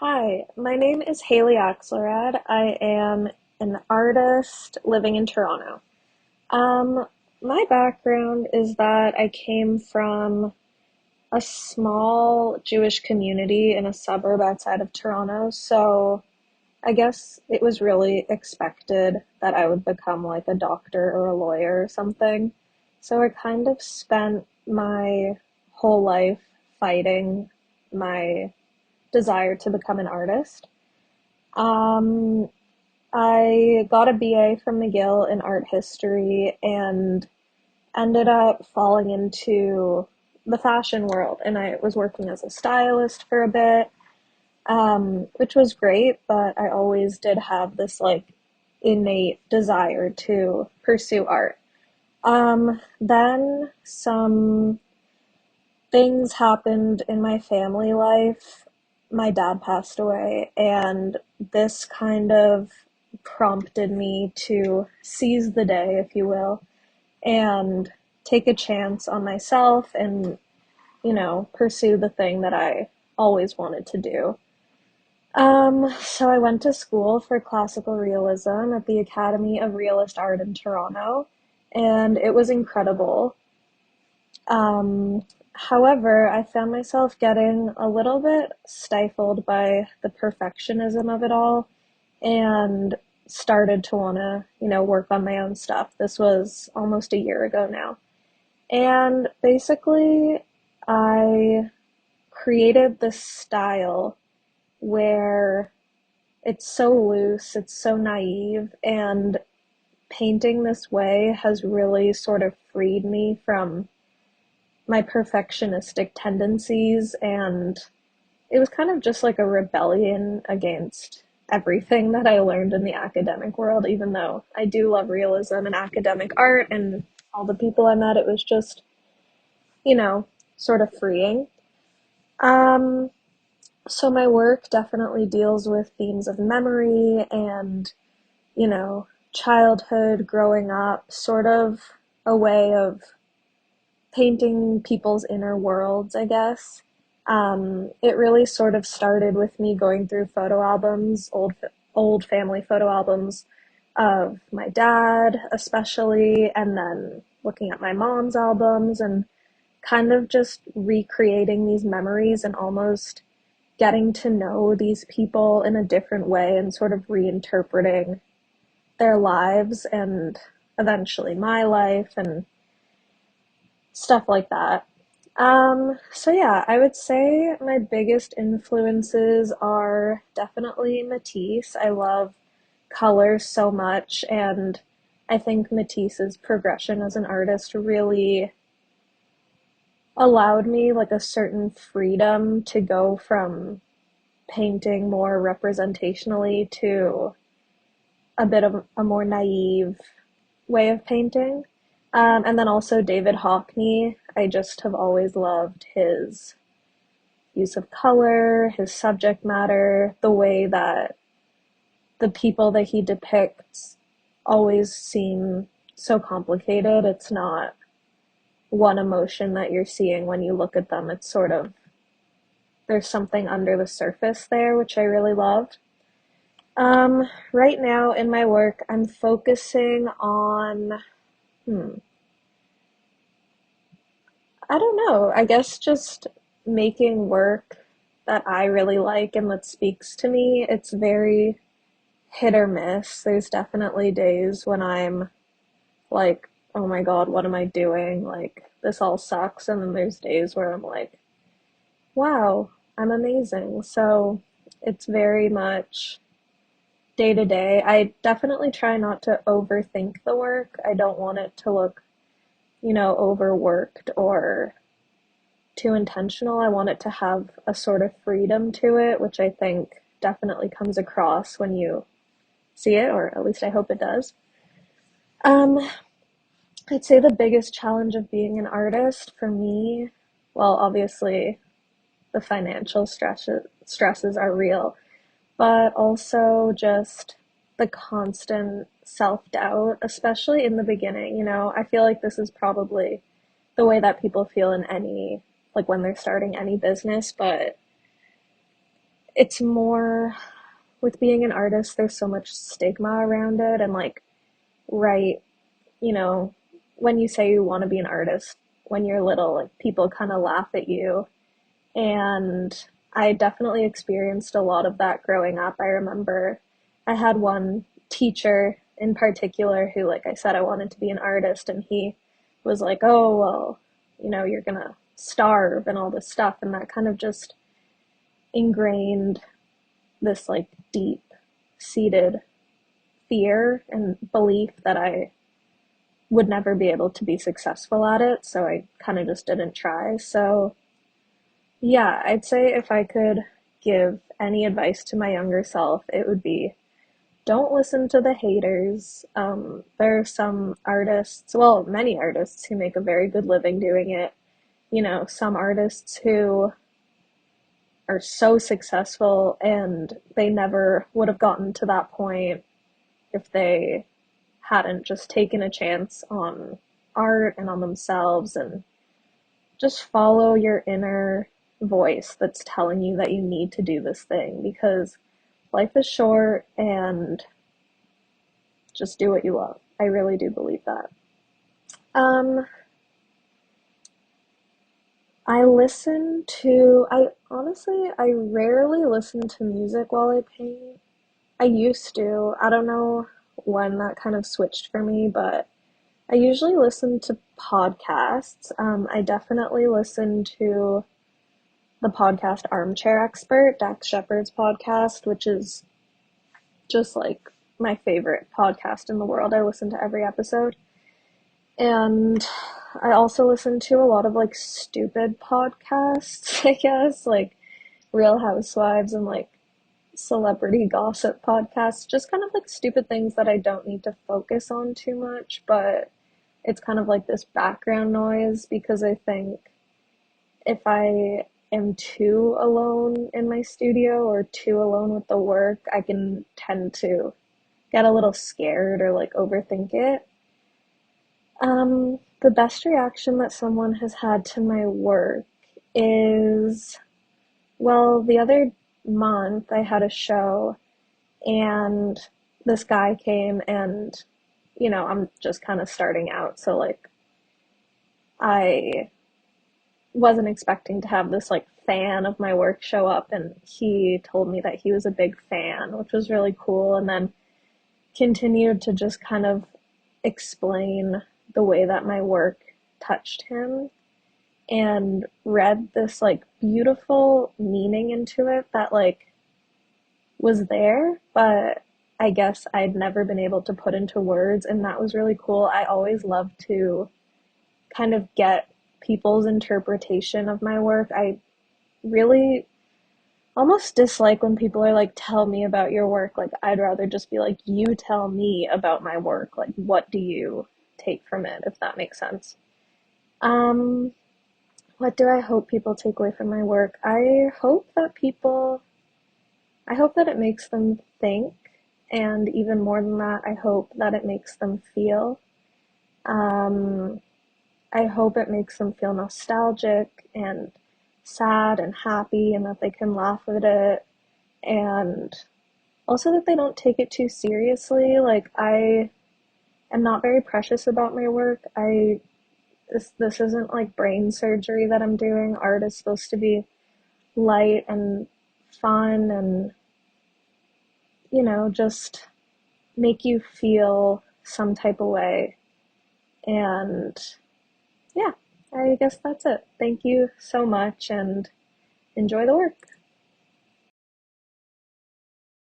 Hi, my name is Hayley Axelrad. I am an artist living in Toronto. Um, my background is that I came from a small Jewish community in a suburb outside of Toronto, so I guess it was really expected that I would become like a doctor or a lawyer or something. So I kind of spent my whole life fighting my desire to become an artist. Um, I got a BA from McGill in art history and ended up falling into the fashion world. And I was working as a stylist for a bit, which was great, but I always did have this like innate desire to pursue art. Then some things happened in my family life. My dad passed away, and this kind of prompted me to seize the day, if you will, and take a chance on myself and, pursue the thing that I always wanted to do. So I went to school for classical realism at the Academy of Realist Art in Toronto, and it was incredible. Um, However, I found myself getting a little bit stifled by the perfectionism of it all and started to want to, work on my own stuff. This was almost a year ago now. And basically, I created this style where it's so loose, it's so naive, and painting this way has really sort of freed me from my perfectionistic tendencies, and it was kind of just like a rebellion against everything that I learned in the academic world. Even though I do love realism and academic art and all the people I met, it was just, you know, sort of freeing. Um, so my work definitely deals with themes of memory and, childhood, growing up, sort of a way of painting people's inner worlds, I guess. It really sort of started with me going through photo albums, old family photo albums of my dad, especially, and then looking at my mom's albums and kind of just recreating these memories and almost getting to know these people in a different way and sort of reinterpreting their lives and eventually my life and stuff like that. So yeah, I would say my biggest influences are definitely Matisse. I love color so much, and I think Matisse's progression as an artist really allowed me like a certain freedom to go from painting more representationally to a bit of a more naive way of painting. And then also David Hockney. I just have always loved his use of color, his subject matter, the way that the people that he depicts always seem so complicated. It's not one emotion that you're seeing when you look at them. It's sort of, there's something under the surface there, which I really loved. Right now in my work, I'm focusing on, I don't know, I guess just making work that I really like and that speaks to me. It's very hit or miss. There's definitely days when I'm like, oh my God, what am I doing? Like, this all sucks. And then there's days where I'm like, wow, I'm amazing. So it's very much day to day. I definitely try not to overthink the work. I don't want it to look, overworked or too intentional. I want it to have a sort of freedom to it, which I think definitely comes across when you see it, or at least I hope it does. Um, I'd say the biggest challenge of being an artist for me, well, obviously the financial stresses are real, but also just the constant self-doubt, especially in the beginning. I feel like this is probably the way that people feel in any, like when they're starting any business, but it's more with being an artist, there's so much stigma around it, and like, right, you know, when you say you want to be an artist when you're little, like people kind of laugh at you. And I definitely experienced a lot of that growing up. I remember I had one teacher in particular who, like I said, I wanted to be an artist, and he was like, oh, well, you're gonna starve and all this stuff. And that kind of just ingrained this like deep seated fear and belief that I would never be able to be successful at it. So I kind of just didn't try. So yeah, I'd say if I could give any advice to my younger self, it would be don't listen to the haters. There are some artists, well, many artists who make a very good living doing it. Some artists who are so successful and they never would have gotten to that point if they hadn't just taken a chance on art and on themselves, and just follow your inner voice that's telling you that you need to do this thing, because life is short, and just do what you love. I really do believe that. Um, I honestly, I rarely listen to music while I paint. I used to. I don't know when that kind of switched for me, but I usually listen to podcasts. I definitely listen to the podcast Armchair Expert, Dax Shepard's podcast, which is just like my favorite podcast in the world. I listen to every episode. And I also listen to a lot of like stupid podcasts, I guess, like Real Housewives and like celebrity gossip podcasts, just kind of like stupid things that I don't need to focus on too much, but it's kind of like this background noise, because I think if I am too alone in my studio or too alone with the work, I can tend to get a little scared or like overthink it. The best reaction that someone has had to my work is, well, the other month I had a show and this guy came, and I'm just kind of starting out, so like I wasn't expecting to have this like fan of my work show up, and he told me that he was a big fan, which was really cool, and then continued to just kind of explain the way that my work touched him, and read this like beautiful meaning into it that like was there, but I guess I'd never been able to put into words, and that was really cool. I always love to kind of get people's interpretation of my work. I really almost dislike when people are like, tell me about your work. Like, I'd rather just be like, you tell me about my work. Like, what do you take from it, if that makes sense? Um, what do I hope people take away from my work? I hope that it makes them think, and even more than that, I hope that it makes them feel. Um, I hope it makes them feel nostalgic and sad and happy, and that they can laugh at it, and also that they don't take it too seriously. Like, I am not very precious about my work. This isn't like brain surgery that I'm doing. Art is supposed to be light and fun, and just make you feel some type of way. And yeah, I guess that's it. Thank you so much, and enjoy the work.